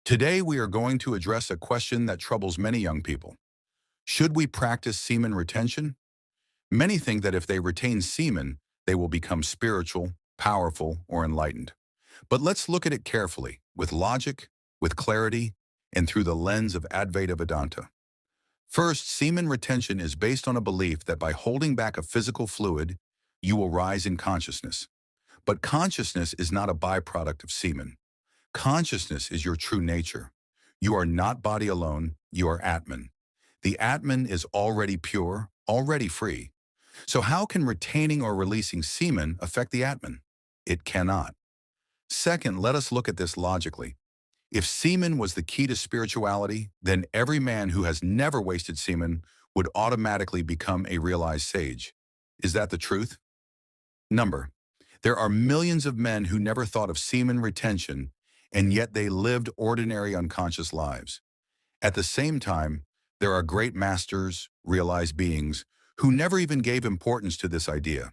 Today, we are going to address a question that troubles many young people. Should we practice semen retention? Many think that if they retain semen, they will become spiritual, powerful, or enlightened. But let's look at it carefully, with logic, with clarity, and through the lens of Advaita Vedanta. First, semen retention is based on a belief that by holding back a physical fluid, you will rise in consciousness. But consciousness is not a byproduct of semen. Consciousness is your true nature. You are not body alone, you are Atman. The Atman is already pure, already free. So how can retaining or releasing semen affect the Atman? It cannot. Second, let us look at this logically. If semen was the key to spirituality, then every man who has never wasted semen would automatically become a realized sage. Is that the truth? Number. There are millions of men who never thought of semen retention, and yet they lived ordinary unconscious lives. At the same time, there are great masters, realized beings, who never even gave importance to this idea.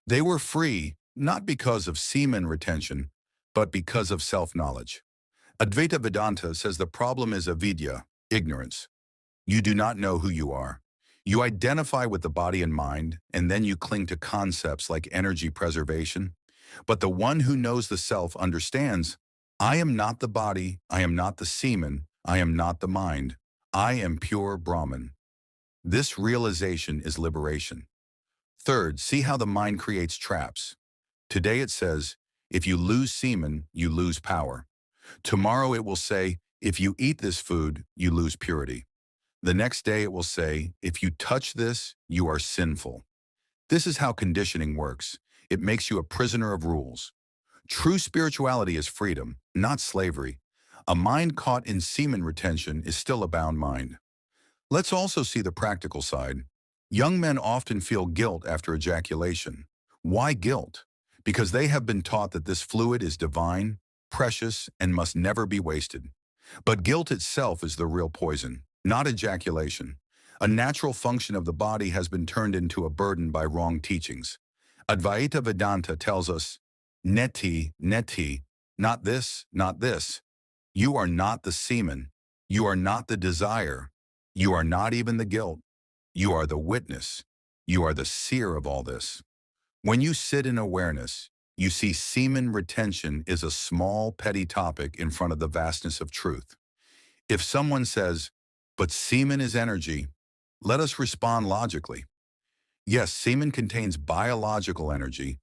They were free, not because of semen retention, but because of self-knowledge. Advaita Vedanta says the problem is avidya, ignorance. You do not know who you are. You identify with the body and mind, and then you cling to concepts like energy preservation. But the one who knows the self understands, I am not the body, I am not the semen, I am not the mind. I am pure Brahman. This realization is liberation. Third, see how the mind creates traps. Today it says, if you lose semen, you lose power. Tomorrow it will say, if you eat this food, you lose purity. The next day it will say, if you touch this, you are sinful. This is how conditioning works. It makes you a prisoner of rules. True spirituality is freedom, not slavery. A mind caught in semen retention is still a bound mind. Let's also see the practical side. Young men often feel guilt after ejaculation. Why guilt? Because they have been taught that this fluid is divine, precious, and must never be wasted. But guilt itself is the real poison, not ejaculation. A natural function of the body has been turned into a burden by wrong teachings. Advaita Vedanta tells us, neti, neti, not this, not this. You are not the semen. You are not the desire. You are not even the guilt. You are the witness. You are the seer of all this. When you sit in awareness, you see semen retention is a small, petty topic in front of the vastness of truth. If someone says, but semen is energy, let us respond logically. Yes, semen contains biological energy,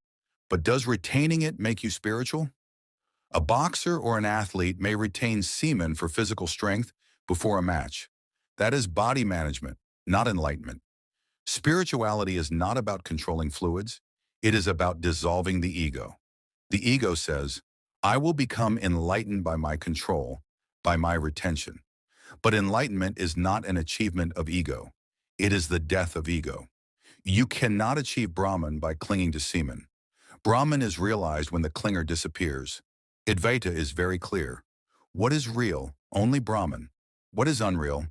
but does retaining it make you spiritual? A boxer or an athlete may retain semen for physical strength before a match. That is body management, not enlightenment. Spirituality is not about controlling fluids. It is about dissolving the ego. The ego says, I will become enlightened by my control, by my retention. But enlightenment is not an achievement of ego. It is the death of ego. You cannot achieve Brahman by clinging to semen. Brahman is realized when the clinger disappears. Advaita is very clear. What is real? Only Brahman. What is unreal?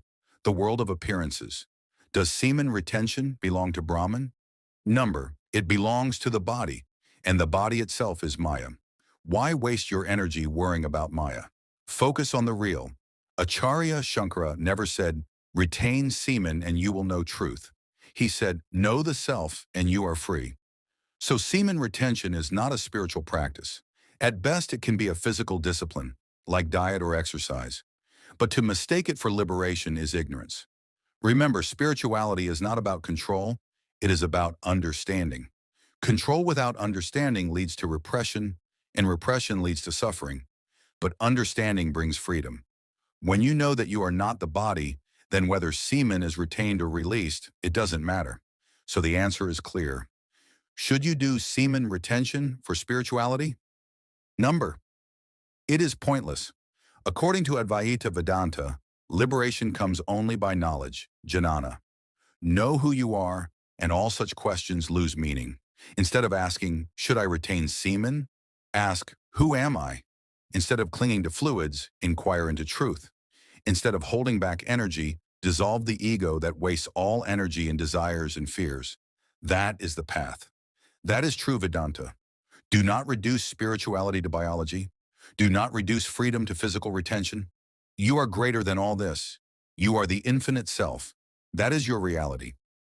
The world of appearances. Does semen retention belong to Brahman? Number, it belongs to the body, and the body itself is Maya. Why waste your energy worrying about Maya? Focus on the real. Acharya Shankara never said, retain semen and you will know truth. He said, know the self and you are free. So semen retention is not a spiritual practice. At best, it can be a physical discipline, like diet or exercise. But to mistake it for liberation is ignorance. Remember, spirituality is not about control, it is about understanding. Control without understanding leads to repression, and repression leads to suffering. But understanding brings freedom. When you know that you are not the body, then whether semen is retained or released, it doesn't matter. So the answer is clear. Should you do semen retention for spirituality? Number. It is pointless. According to Advaita Vedanta, liberation comes only by knowledge, jnana. Know who you are, and all such questions lose meaning. Instead of asking, should I retain semen? Ask, who am I? Instead of clinging to fluids, inquire into truth. Instead of holding back energy, dissolve the ego that wastes all energy in desires and fears. That is the path. That is true Vedanta. Do not reduce spirituality to biology. Do not reduce freedom to physical retention. You are greater than all this. You are the infinite self. That is your reality.